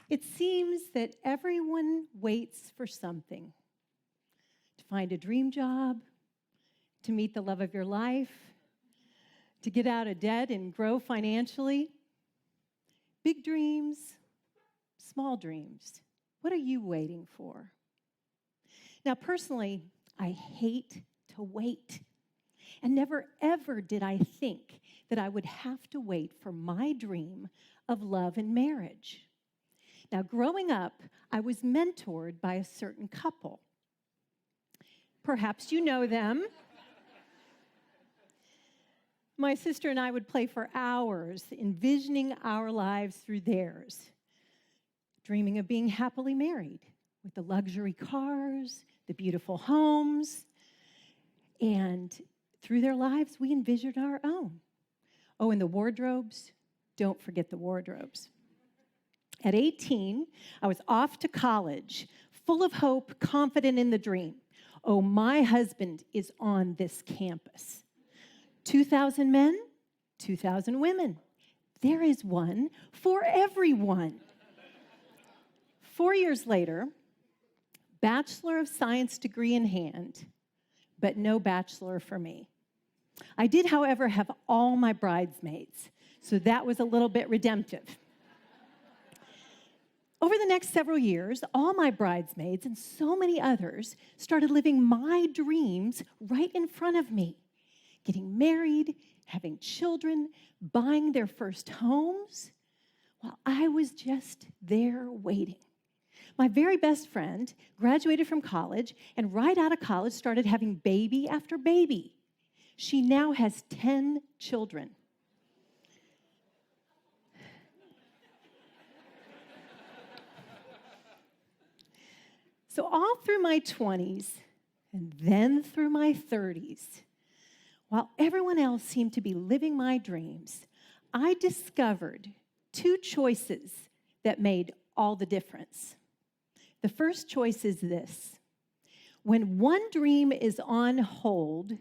It seems that everyone waits for something. To find a dream job, to meet the love of your life, to get out of debt and grow financially. Big dreams, small dreams. What are you waiting for? Now, personally, I hate to wait. And never, ever did I think that I would have to wait for my dream of love and marriage. Now, growing up, I was mentored by a certain couple. Perhaps you know them. My sister and I would play for hours, envisioning our lives through theirs, dreaming of being happily married with the luxury cars, the beautiful homes, and through their lives, we envisioned our own. Oh, and the wardrobes, don't forget the wardrobes. At 18, I was off to college, full of hope, confident in the dream. Oh, my husband is on this campus. 2,000 men, 2,000 women. There is one for everyone. 4 years later, Bachelor of Science degree in hand, but no bachelor for me. I did, however, have all my bridesmaids, so that was a little bit redemptive. Over the next several years, all my bridesmaids and so many others started living my dreams right in front of me. Getting married, having children, buying their first homes, while I was just there waiting. My very best friend graduated from college and right out of college started having baby after baby. She now has 10 children. So all through my 20s and then through my 30s, while everyone else seemed to be living my dreams, I discovered two choices that made all the difference. The first choice is this: when one dream is on hold,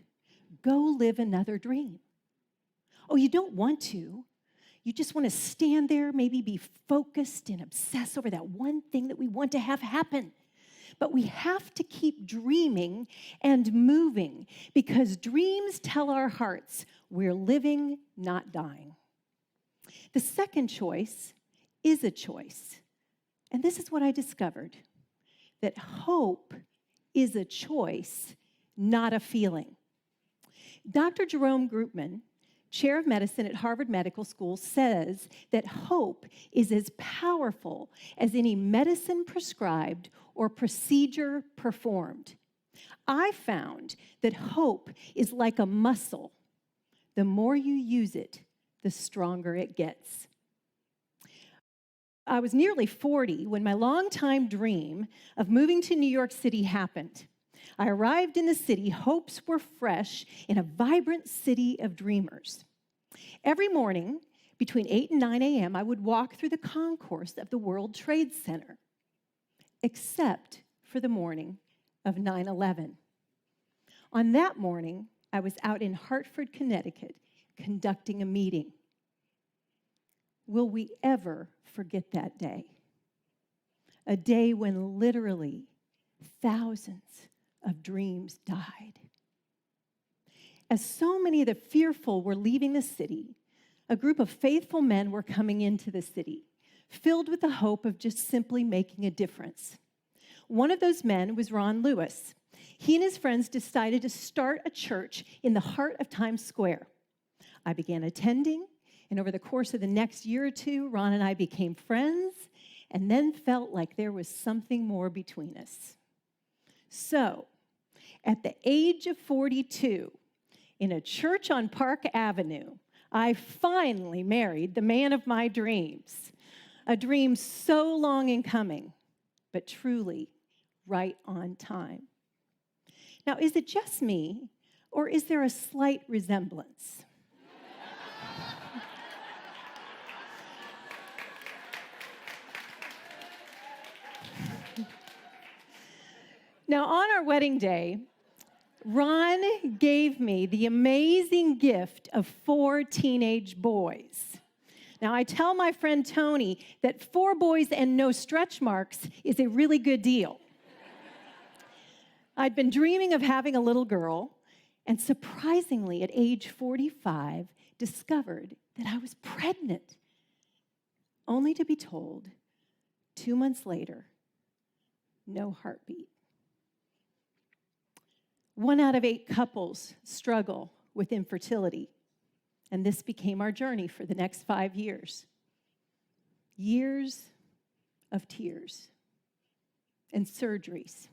go live another dream. Oh, you don't want to. You just want to stand there, maybe be focused and obsess over that one thing that we want to have happen. But we have to keep dreaming and moving because dreams tell our hearts we're living, not dying. The second choice is a choice. And this is what I discovered, that hope is a choice, not a feeling. Dr. Jerome Groopman, chair of medicine at Harvard Medical School, says that hope is as powerful as any medicine prescribed or procedure performed. I found that hope is like a muscle. The more you use it, the stronger it gets. I was nearly 40 when my longtime dream of moving to New York City happened. I arrived in the city, hopes were fresh, in a vibrant city of dreamers. Every morning, between 8 and 9 a.m., I would walk through the concourse of the World Trade Center, except for the morning of 9/11. On that morning, I was out in Hartford, Connecticut, conducting a meeting. Will we ever forget that day? A day when literally thousands of dreams died. As so many of the fearful were leaving the city, a group of faithful men were coming into the city, filled with the hope of just simply making a difference. One of those men was Ron Lewis. He and his friends decided to start a church in the heart of Times Square. I began attending, and over the course of the next year or two, Ron and I became friends, and then felt like there was something more between us. So, at the age of 42, in a church on Park Avenue, I finally married the man of my dreams. A dream so long in coming, but truly right on time. Now, is it just me, or is there a slight resemblance? Now, on our wedding day, Ron gave me the amazing gift of 4 teenage boys. Now, I tell my friend Tony that 4 boys and no stretch marks is a really good deal. I'd been dreaming of having a little girl, and surprisingly, at age 45, discovered that I was pregnant, only to be told 2 months later, no heartbeat. 1 out of 8 couples struggle with infertility, and this became our journey for the next 5 years. Years of tears and surgeries,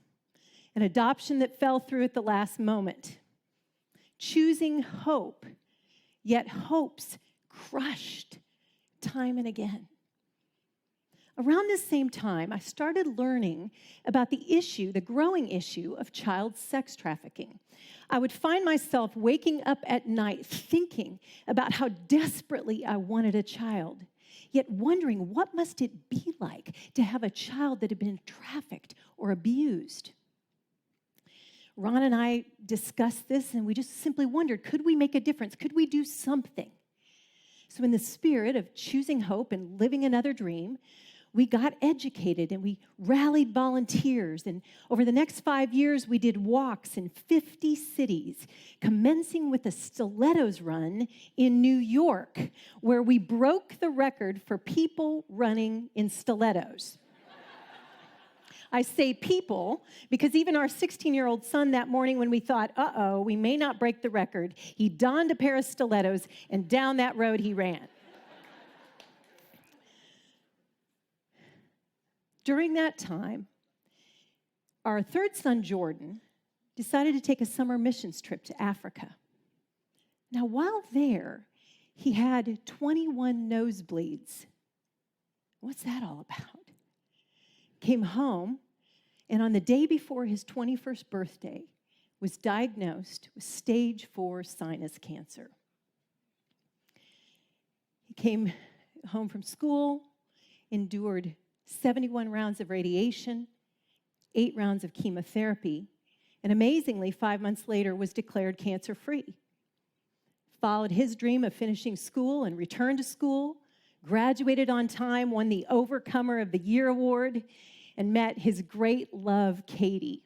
an adoption that fell through at the last moment, choosing hope, yet hopes crushed time and again. Around this same time, I started learning about the growing issue of child sex trafficking. I would find myself waking up at night thinking about how desperately I wanted a child, yet wondering what must it be like to have a child that had been trafficked or abused. Ron and I discussed this, and we just simply wondered, could we make a difference? Could we do something? So in the spirit of choosing hope and living another dream, we got educated and we rallied volunteers. And over the next 5 years, we did walks in 50 cities, commencing with a Stilettos run in New York, where we broke the record for people running in stilettos. I say people because even our 16-year-old son that morning when we thought, we may not break the record, he donned a pair of stilettos and down that road he ran. During that time, our 3rd son, Jordan, decided to take a summer missions trip to Africa. Now, while there, he had 21 nosebleeds. What's that all about? Came home, and on the day before his 21st birthday, was diagnosed with stage 4 sinus cancer. He came home from school, endured 71 rounds of radiation, 8 rounds of chemotherapy, and amazingly, 5 months later was declared cancer-free. Followed his dream of finishing school and returned to school, graduated on time, won the Overcomer of the Year award, and met his great love, Katie.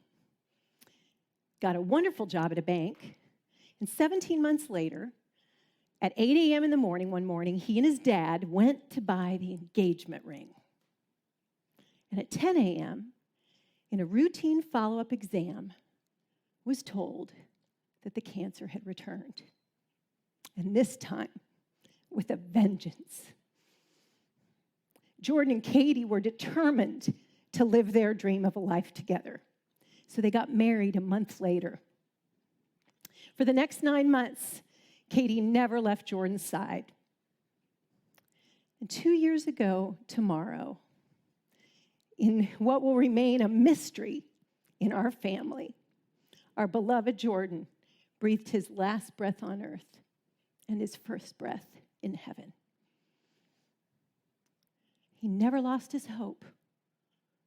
Got a wonderful job at a bank, and 17 months later, at 8 a.m. in the morning, one morning, he and his dad went to buy the engagement ring. And at 10 a.m., in a routine follow-up exam, was told that the cancer had returned. And this time, with a vengeance. Jordan and Katie were determined to live their dream of a life together. So they got married a month later. For the next 9 months, Katie never left Jordan's side. And 2 years ago tomorrow, in what will remain a mystery in our family, our beloved Jordan breathed his last breath on earth and his first breath in heaven. He never lost his hope,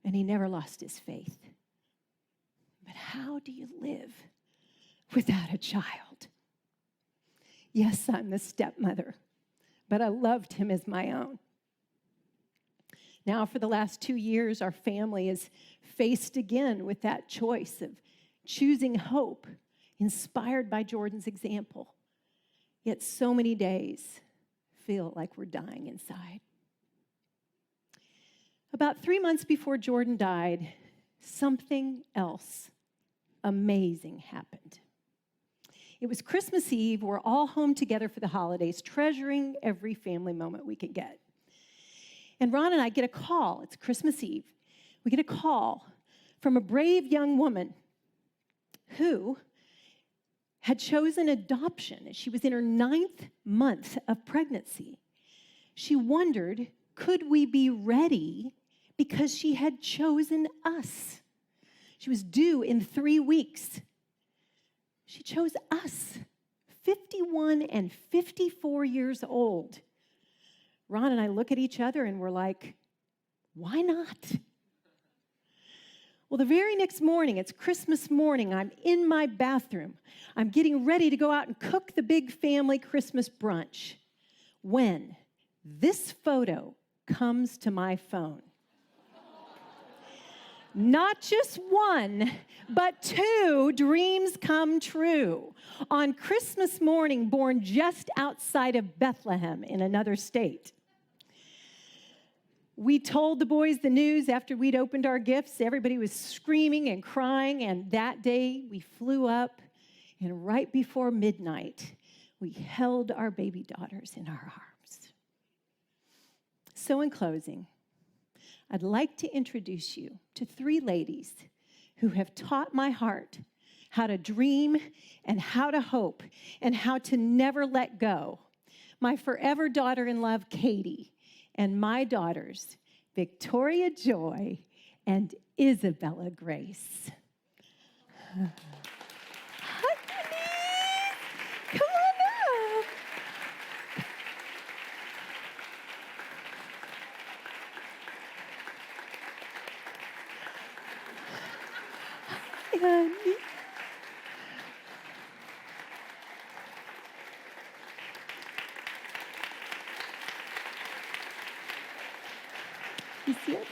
and he never lost his faith. But how do you live without a child? Yes, I'm the stepmother, but I loved him as my own. Now, for the last 2 years, our family is faced again with that choice of choosing hope, inspired by Jordan's example. Yet so many days feel like we're dying inside. About 3 months before Jordan died, something else amazing happened. It was Christmas Eve. We're all home together for the holidays, treasuring every family moment we could get. And Ron and I get a call. It's Christmas Eve. We get a call from a brave young woman who had chosen adoption. She was in her 9th month of pregnancy. She wondered, could we be ready because she had chosen us? She was due in 3 weeks. She chose us, 51 and 54 years old. Ron and I look at each other and we're like, why not? Well, the very next morning, it's Christmas morning, I'm in my bathroom. I'm getting ready to go out and cook the big family Christmas brunch when this photo comes to my phone. Not just one, but two dreams come true. On Christmas morning, born just outside of Bethlehem in another state. We told the boys the news after we'd opened our gifts. Everybody was screaming and crying, and that day we flew up, and right before midnight, we held our baby daughters in our arms. So in closing, I'd like to introduce you to three ladies who have taught my heart how to dream and how to hope and how to never let go. My forever daughter-in-law, Katie, and my daughters, Victoria Joy and Isabella Grace. Hi, Denise. Come on up. Hi, honey. You see it?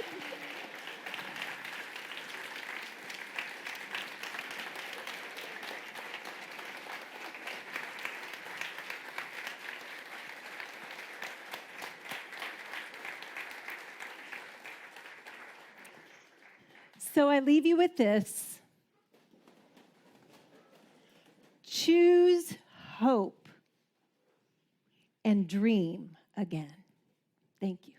So I leave you with this. Choose hope and dream again. Thank you.